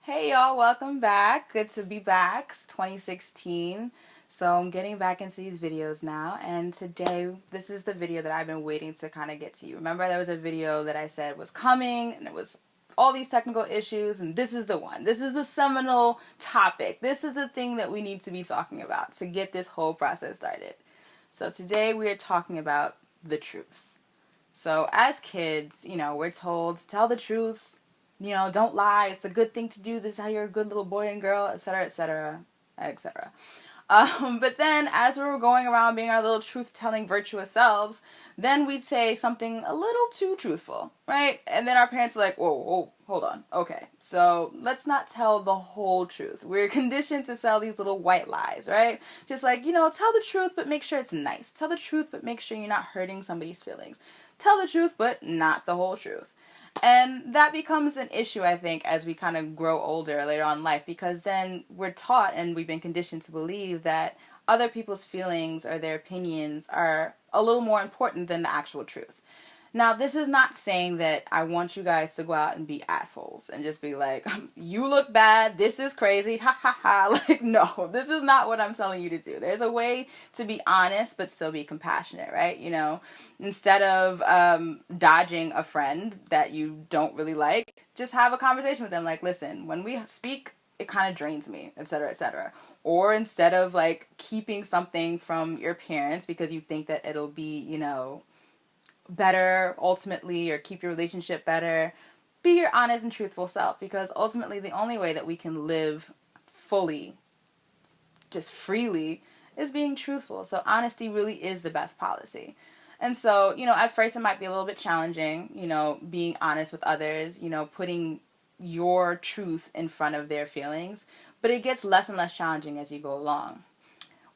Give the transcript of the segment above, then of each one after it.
Hey y'all, welcome back. Good to be back. It's 2016. So I'm getting back into these videos now, and today this is the video that I've been waiting to kind of get to you. Remember there was a video that I said was coming and it was all these technical issues, and this is the one. This is the seminal topic. This is the thing that we need to be talking about to get this whole process started. So today we are talking about the truth. So as kids, we're told to tell the truth, don't lie. It's a good thing to do. This is how you're a good little boy and girl, etc., etc., etc. But then as we were going around being our little truth-telling virtuous selves, then we'd say something a little too truthful, right? And then our parents are like, whoa, whoa, hold on. Okay, so let's not tell the whole truth. We're conditioned to sell these little white lies, right? Just like, tell the truth, but make sure it's nice. Tell the truth, but make sure you're not hurting somebody's feelings. Tell the truth, but not the whole truth. And that becomes an issue, I think, as we kind of grow older later on in life, because then we're taught and we've been conditioned to believe that other people's feelings or their opinions are a little more important than the actual truth. Now, this is not saying that I want you guys to go out and be assholes and just be like, you look bad, this is crazy, ha ha ha. Like, no, this is not what I'm telling you to do. There's a way to be honest but still be compassionate, right? Instead of dodging a friend that you don't really like, just have a conversation with them. Like, listen, when we speak, it kind of drains me, etc., etc. Or instead of like keeping something from your parents because you think that it'll be, better ultimately, or keep your relationship better, be your honest and truthful self, because ultimately the only way that we can live fully, just freely, is being truthful. So honesty really is the best policy. And so, at first it might be a little bit challenging, being honest with others, putting your truth in front of their feelings, but it gets less and less challenging as you go along.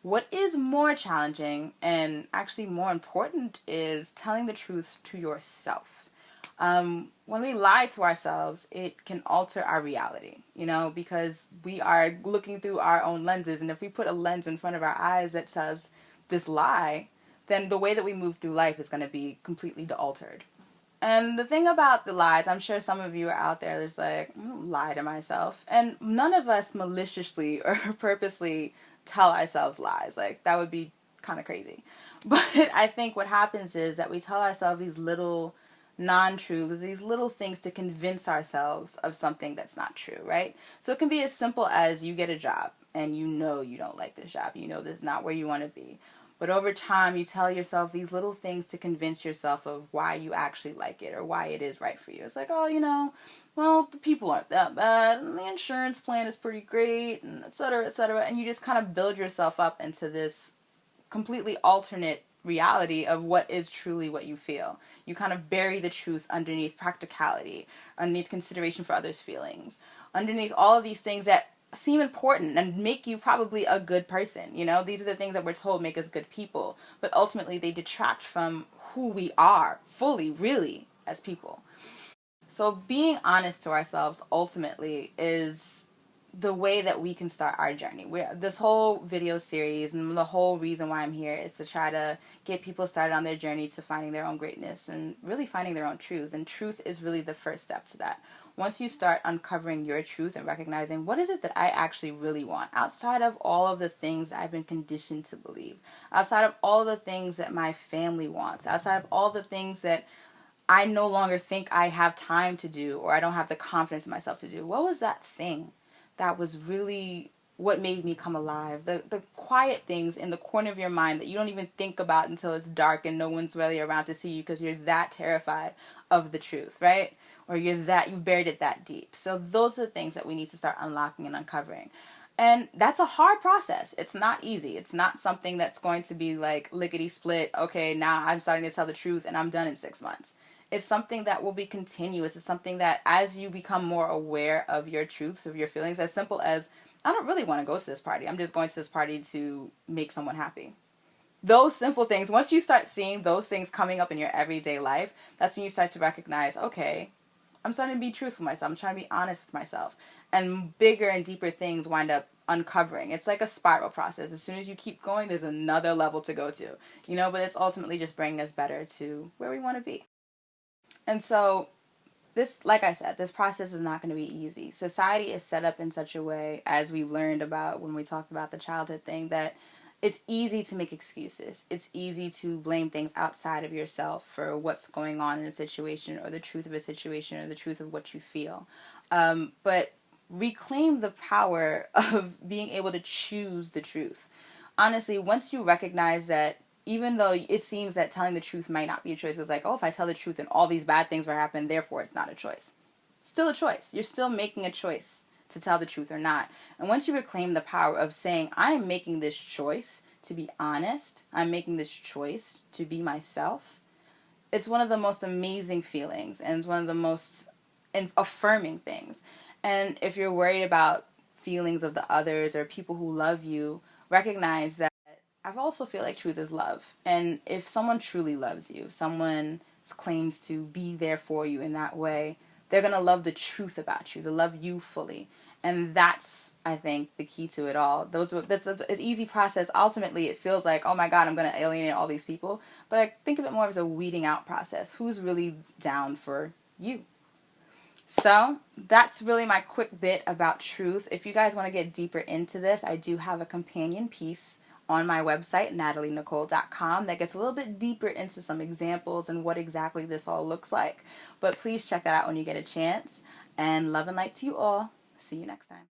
What is more challenging and actually more important is telling the truth to yourself. When we lie to ourselves, it can alter our reality, because we are looking through our own lenses. And if we put a lens in front of our eyes that says this lie, then the way that we move through life is going to be completely altered. And the thing about the lies, I'm sure some of you are out there that's like, I don't lie to myself. And none of us maliciously or purposely tell ourselves lies. Like, that would be kind of crazy. But I think what happens is that we tell ourselves these little non-truths, these little things to convince ourselves of something that's not true, right? So it can be as simple as you get a job and you don't like this job. This is not where you want to be. But over time, you tell yourself these little things to convince yourself of why you actually like it or why it is right for you. It's like, oh, well, the people aren't that bad, and the insurance plan is pretty great, and et cetera, et cetera. And you just kind of build yourself up into this completely alternate reality of what is truly what you feel. You kind of bury the truth underneath practicality, underneath consideration for others' feelings, underneath all of these things that seem important and make you probably a good person. These are the things that we're told make us good people, but ultimately they detract from who we are fully, really, as people. So being honest to ourselves ultimately is the way that we can start our journey. This whole video series and the whole reason why I'm here is to try to get people started on their journey to finding their own greatness and really finding their own truths. And truth is really the first step to that. Once you start uncovering your truth and recognizing what is it that I actually really want, outside of all of the things I've been conditioned to believe, outside of all of the things that my family wants, outside of all the things that I no longer think I have time to do or I don't have the confidence in myself to do. What was that thing that was really what made me come alive? The quiet things in the corner of your mind that you don't even think about until it's dark and no one's really around to see you because you're that terrified of the truth, right? Or you've buried it that deep. So those are the things that we need to start unlocking and uncovering. And that's a hard process. It's not easy. It's not something that's going to be like lickety split. Okay, now I'm starting to tell the truth and I'm done in 6 months. It's something that will be continuous. It's something that as you become more aware of your truths, of your feelings, as simple as, I don't really want to go to this party. I'm just going to this party to make someone happy. Those simple things, once you start seeing those things coming up in your everyday life, that's when you start to recognize, okay, I'm starting to be truthful with myself. I'm trying to be honest with myself. And bigger and deeper things wind up uncovering. It's like a spiral process. As soon as you keep going, there's another level to go to. But it's ultimately just bringing us better to where we want to be. And so this, like I said, this process is not going to be easy. Society is set up in such a way, as we've learned about when we talked about the childhood thing, that it's easy to make excuses. It's easy to blame things outside of yourself for what's going on in a situation, or the truth of a situation, or the truth of what you feel. But reclaim the power of being able to choose the truth. Honestly, once you recognize that, even though it seems that telling the truth might not be a choice, it's like, oh, if I tell the truth then all these bad things will happen, therefore it's not a choice. Still a choice. You're still making a choice to tell the truth or not. And once you reclaim the power of saying, I am making this choice to be honest, I'm making this choice to be myself, it's one of the most amazing feelings, and it's one of the most affirming things. And if you're worried about feelings of the others or people who love you, recognize that I also feel like truth is love. And if someone truly loves you, someone claims to be there for you in that way, they're going to love the truth about you. They love you fully. And that's, I think, the key to it all. That's an easy process. Ultimately, it feels like, oh my God, I'm going to alienate all these people. But I think of it more as a weeding out process. Who's really down for you? So that's really my quick bit about truth. If you guys want to get deeper into this, I do have a companion piece on my website, Natali.Nicole.com, that gets a little bit deeper into some examples and what exactly this all looks like. But please check that out when you get a chance. And love and light to you all. See you next time.